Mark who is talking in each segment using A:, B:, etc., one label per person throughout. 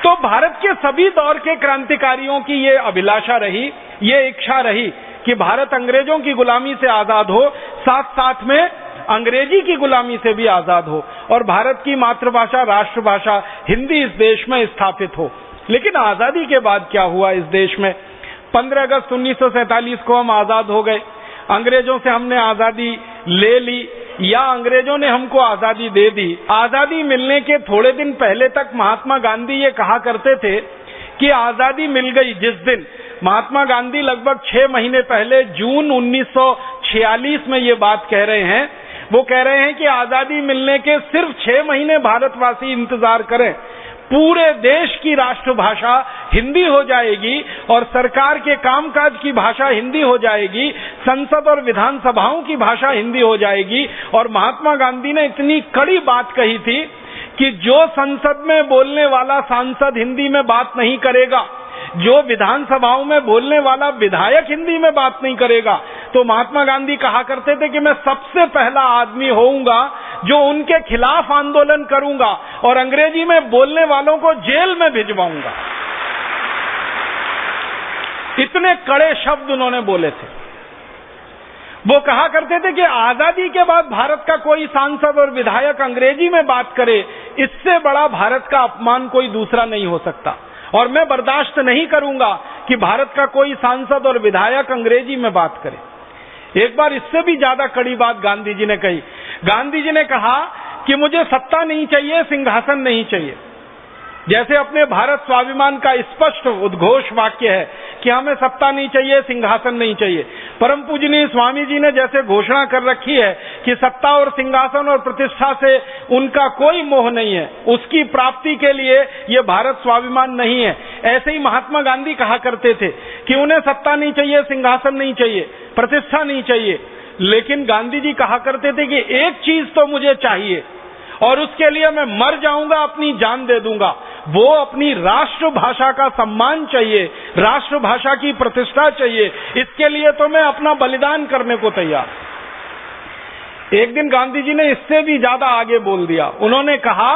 A: तो भारत के सभी दौर के क्रांतिकारियों की ये अभिलाषा रही, ये इच्छा रही कि भारत अंग्रेजों की गुलामी से आजाद हो, साथ साथ में अंग्रेजी की गुलामी से भी आजाद हो और भारत की मातृभाषा, राष्ट्रभाषा हिंदी इस देश में स्थापित हो। लेकिन आजादी के बाद क्या हुआ इस देश में? 15 अगस्त 1947 को हम आजाद हो गए। अंग्रेजों से हमने आजादी ले ली या अंग्रेजों ने हमको आजादी दे दी। आजादी मिलने के थोड़े दिन पहले तक महात्मा गांधी ये कहा करते थे कि आजादी मिल गई जिस दिन, महात्मा गांधी लगभग 6 महीने पहले जून 1946 में ये बात कह रहे हैं। वो कह रहे हैं कि आजादी मिलने के सिर्फ 6 महीने भारतवासी इंतजार करें, पूरे देश की राष्ट्रभाषा हिंदी हो जाएगी और सरकार के कामकाज की भाषा हिंदी हो जाएगी, संसद और विधानसभाओं की भाषा हिंदी हो जाएगी। और महात्मा गांधी ने इतनी कड़ी बात कही थी कि जो संसद में बोलने वाला सांसद हिंदी में बात नहीं करेगा, जो विधानसभाओं में बोलने वाला विधायक हिंदी में बात नहीं करेगा, तो महात्मा गांधी कहा करते थे कि मैं सबसे पहला आदमी होऊंगा जो उनके खिलाफ आंदोलन करूंगा और अंग्रेजी में बोलने वालों को जेल में भिजवाऊंगा। इतने कड़े शब्द उन्होंने बोले थे। वो कहा करते थे कि आजादी के बाद भारत का कोई सांसद और विधायक अंग्रेजी में बात करे, इससे बड़ा भारत का अपमान कोई दूसरा नहीं हो सकता और मैं बर्दाश्त नहीं करूंगा कि भारत का कोई सांसद और विधायक अंग्रेजी में बात करे। एक बार इससे भी ज्यादा कड़ी बात गांधी जी ने कही। गांधी जी ने कहा कि मुझे सत्ता नहीं चाहिए, सिंहासन नहीं चाहिए। जैसे अपने भारत स्वाभिमान का स्पष्ट उद्घोष वाक्य है कि हमें सत्ता नहीं चाहिए, सिंहासन नहीं चाहिए। परम पूजनीय स्वामी जी ने जैसे घोषणा कर रखी है कि सत्ता और सिंहासन और प्रतिष्ठा से उनका कोई मोह नहीं है, उसकी प्राप्ति के लिए ये भारत स्वाभिमान नहीं है, ऐसे ही महात्मा गांधी कहा करते थे कि उन्हें सत्ता नहीं चाहिए, सिंहासन नहीं चाहिए, प्रतिष्ठा नहीं चाहिए। लेकिन गांधी जी कहा करते थे कि एक चीज तो मुझे चाहिए और उसके लिए मैं मर जाऊंगा, अपनी जान दे दूंगा। वो अपनी राष्ट्रभाषा का सम्मान चाहिए, राष्ट्रभाषा की प्रतिष्ठा चाहिए, इसके लिए तो मैं अपना बलिदान करने को तैयार। एक दिन गांधी जी ने इससे भी ज्यादा आगे बोल दिया। उन्होंने कहा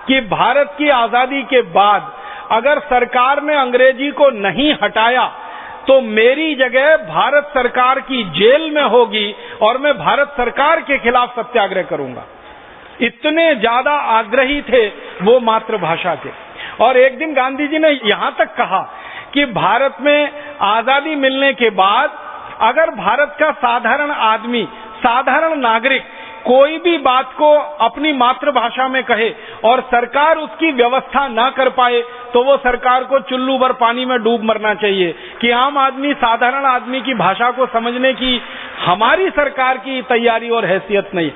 A: कि भारत की आजादी के बाद अगर सरकार ने अंग्रेजी को नहीं हटाया तो मेरी जगह भारत सरकार की जेल में होगी और मैं भारत सरकार के खिलाफ सत्याग्रह करूंगा। इतने ज्यादा आग्रही थे वो मातृभाषा के। और एक दिन गांधी जी ने यहां तक कहा कि भारत में आजादी मिलने के बाद अगर भारत का साधारण आदमी, साधारण नागरिक कोई भी बात को अपनी मातृभाषा में कहे और सरकार उसकी व्यवस्था ना कर पाए तो वो सरकार को चुल्लू भर पानी में डूब मरना चाहिए कि आम आदमी, साधारण आदमी की भाषा को समझने की हमारी सरकार की तैयारी और हैसियत नहीं।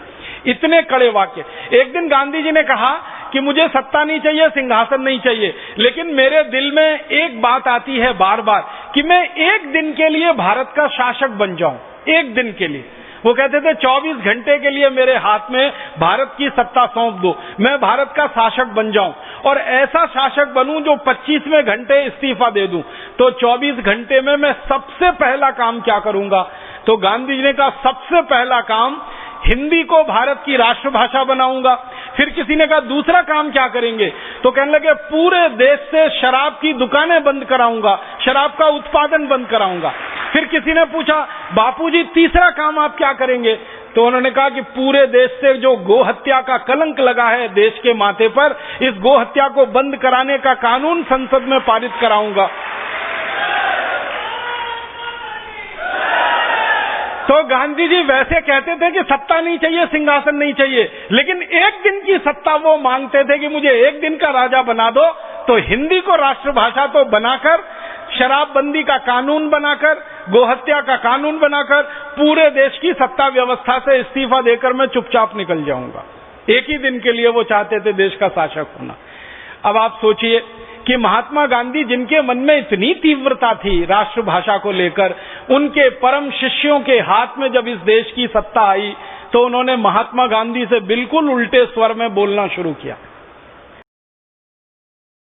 A: इतने कड़े वाक्य। एक दिन गांधी जी ने कहा कि मुझे सत्ता नहीं चाहिए, सिंहासन नहीं चाहिए, लेकिन मेरे दिल में एक बात आती है बार बार कि मैं एक दिन के लिए भारत का शासक बन जाऊं, एक दिन के लिए। वो कहते थे 24 घंटे के लिए मेरे हाथ में भारत की सत्ता सौंप दो, मैं भारत का शासक बन जाऊं और ऐसा शासक बनूं जो 25वें घंटे इस्तीफा दे दूं। तो 24 घंटे में मैं सबसे पहला काम क्या करूंगा? तो गांधी जी ने कहा सबसे पहला काम हिंदी को भारत की राष्ट्रभाषा बनाऊंगा। फिर किसी ने कहा दूसरा काम क्या करेंगे? तो कहने लगे पूरे देश से शराब की दुकानें बंद कराऊंगा, शराब का उत्पादन बंद कराऊंगा। फिर किसी ने पूछा बापूजी तीसरा काम आप क्या करेंगे? तो उन्होंने कहा कि पूरे देश से जो गोहत्या का कलंक लगा है देश के माथे पर, इस गोहत्या को बंद कराने का कानून संसद में पारित कराऊंगा। तो गांधी जी वैसे कहते थे कि सत्ता नहीं चाहिए, सिंहासन नहीं चाहिए, लेकिन एक दिन की सत्ता वो मांगते थे कि मुझे एक दिन का राजा बना दो। तो हिंदी को राष्ट्रभाषा तो बनाकर, शराबबंदी का कानून बनाकर, गोहत्या का कानून बनाकर पूरे देश की सत्ता व्यवस्था से इस्तीफा देकर मैं चुपचाप निकल जाऊंगा। एक ही दिन के लिए वो चाहते थे देश का शासक होना। अब आप सोचिए कि महात्मा गांधी जिनके मन में इतनी तीव्रता थी राष्ट्रभाषा को लेकर, उनके परम शिष्यों के हाथ में जब इस देश की सत्ता आई तो उन्होंने महात्मा गांधी से बिल्कुल उल्टे स्वर में बोलना शुरू किया।